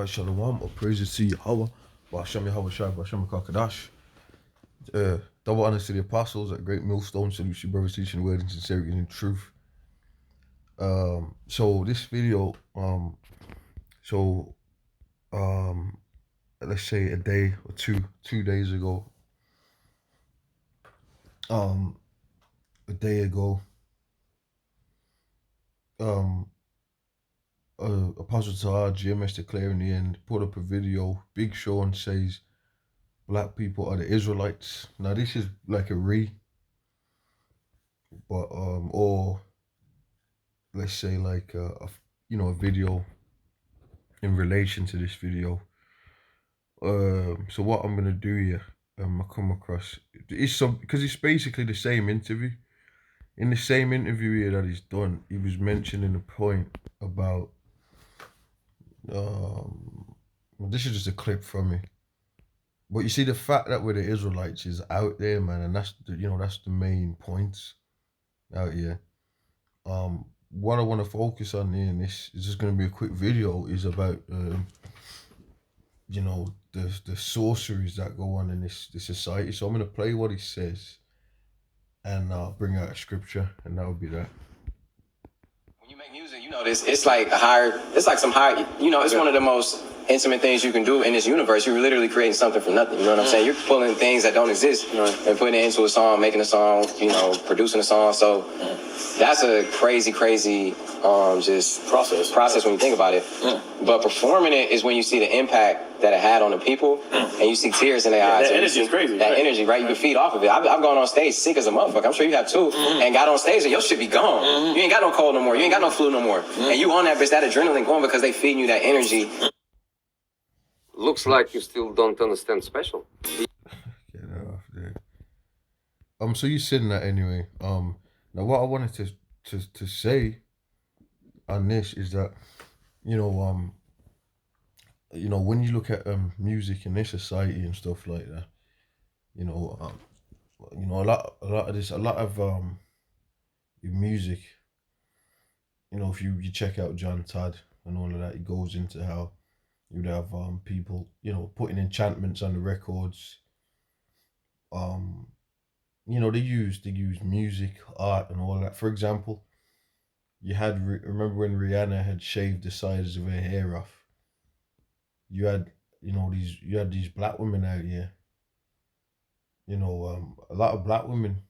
Shalom, all praises to Yahweh, Ba'ashem Yahweh Shai, Ba'ashem Kakadash. Double honors to the apostles at Great Millstone, salute you brothers teaching the word in sincerity and in truth. So this video, let's say a day or two days ago, a day ago, Apostle Tahar, GMS declaring the end, put up a video. Big Sean says black people are the Israelites. Now this is like or let's say like a video in relation to this video. So what I'm gonna do here, I come across because it's basically the same interview. In the same interview here that he's done, he was mentioning a point about this is just a clip from it. But you see, the fact that we're the Israelites is out there, man, and that's the main point out here. What I want to focus on here, and this is just going to be a quick video, is about the sorceries that go on in this society. So I'm going to play what he says and bring out a scripture, and that would be that. When you make music, it's like some higher, it's one of the most intimate things you can do in this universe. You're literally creating something from nothing. You know what I'm saying? You're pulling things that don't exist and putting it into a song, making a song, producing a song. So that's a crazy, just process when you think about it. But performing it is when you see the impact that it had on the people, and you see tears in their eyes. That energy is crazy. That energy, right? You can feed off of it. I've gone on stage sick as a motherfucker. I'm sure you have too. And got on stage and your shit be gone. You ain't got no cold no more. You ain't got no flu no more. And you on that bitch, that adrenaline going because they feeding you that energy. Looks like you still don't understand special. Get that off there. So you said that anyway. Now what I wanted to say on this is that, when you look at music in this society and stuff like that, a lot of music, if you check out John Todd and all of that, it goes into how you'd have people, putting enchantments on the records. They use music, art, and all that. For example, you had remember when Rihanna had shaved the sides of her hair off. You had these black women out here. A lot of black women,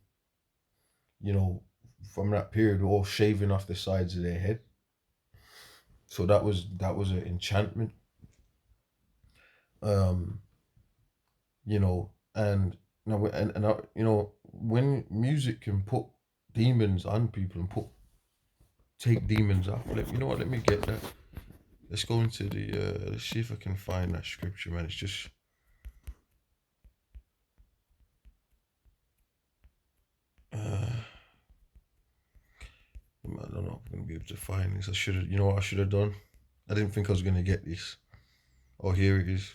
from that period, were all shaving off the sides of their head. So that was an enchantment. And when music can put demons on people and take demons off. Let me get that. Let's go into the let's see if I can find that scripture, man. It's just I don't know if I'm gonna be able to find this. I should have, what I should have done? I didn't think I was gonna get this. Oh, here it is.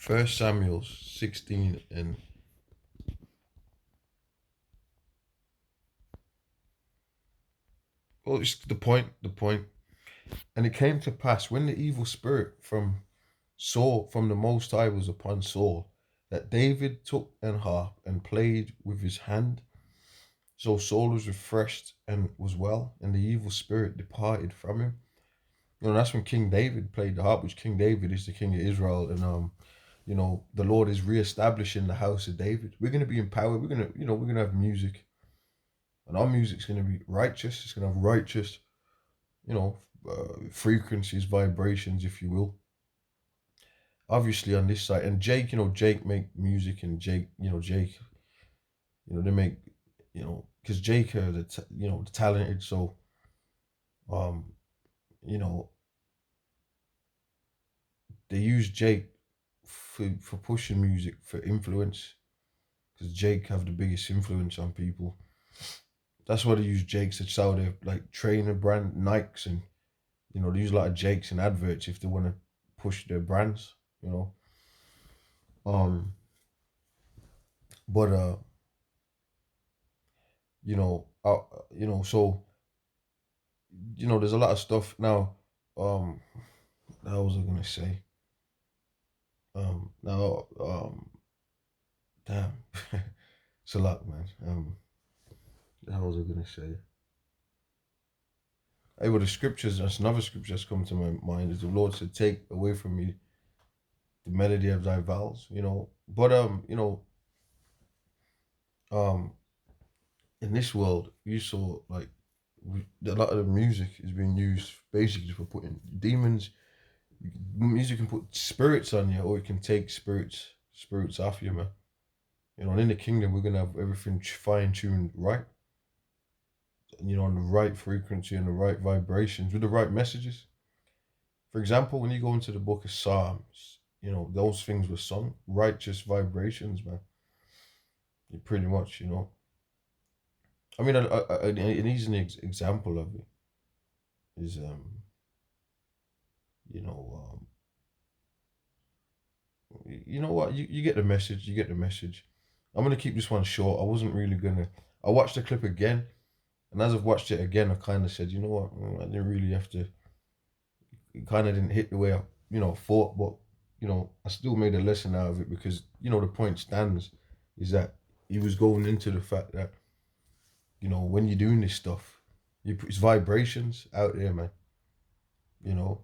1 Samuel 16 and it's the point. And it came to pass when the evil spirit from the Most High was upon Saul, that David took an harp and played with his hand. So Saul was refreshed and was well, and the evil spirit departed from him. That's when King David played the harp, which King David is the king of Israel, and the Lord is reestablishing the house of David. We're gonna be empowered. We're gonna have music, and our music's gonna be righteous. It's gonna have righteous, frequencies, vibrations, if you will. Obviously on this side, and Jake make music, and Jake, they make, because Jake are the talented, so, they use Jake for pushing music, for influence, because Jake have the biggest influence on people. That's why they use Jakes. That's how they like trainer brand Nikes, and they use a lot of Jakes in adverts if they want to push their brands, so there's a lot of stuff now. That was I gonna say. Now, damn, it's a lot, man. That was I gonna say. Hey, well, the scriptures. That's another scripture that's come to my mind. Is the Lord said, "Take away from me the melody of thy vows." But um, in this world, you saw like a lot of the music is being used basically for putting demons. Music can put spirits on you, or it can take spirits off you, man. And in the kingdom, we're gonna have everything fine tuned, right? On the right frequency and the right vibrations with the right messages. For example, when you go into the book of Psalms, those things were sung, righteous vibrations, man. Pretty much, I mean, an easy example of it is, you know, you know what? You get the message. You get the message. I'm gonna keep this one short. I wasn't really gonna. I watched the clip again, and as I've watched it again, I kind of said, you know what? I didn't really have to. It kind of didn't hit the way I, thought, but I still made a lesson out of it because the point stands is that he was going into the fact that when you're doing this stuff, it's vibrations out there, man.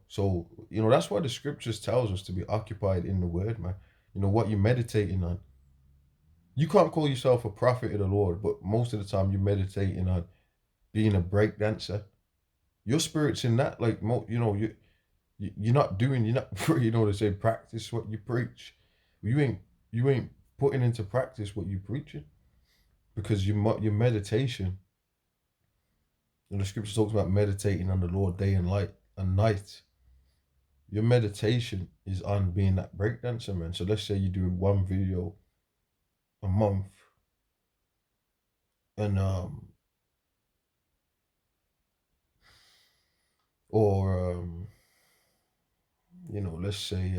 So that's why the scriptures tells us to be occupied in the word, man. What you're meditating on. You can't call yourself a prophet of the Lord, but most of the time you're meditating on being a break dancer. Your spirit's in that, like you're not doing, you're not they say practice what you preach. You ain't putting into practice what you preaching because your meditation. The scripture talks about meditating on the Lord day and night. Your meditation is on being that breakdancer, man. So let's say you do one video a month, and or let's say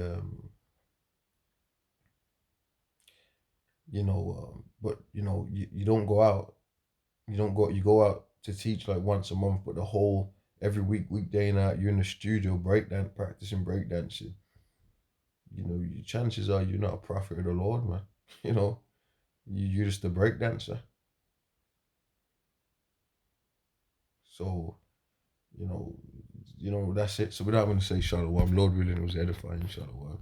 but you don't go out, you go out to teach like once a month, but the whole every weekday and out you're in the studio breakdance practicing breakdancing. Your chances are you're not a prophet of the Lord, man. you know you're just a breakdancer. So you know that's it. So without going to say shalom, Lord willing, it was edifying. Shalom.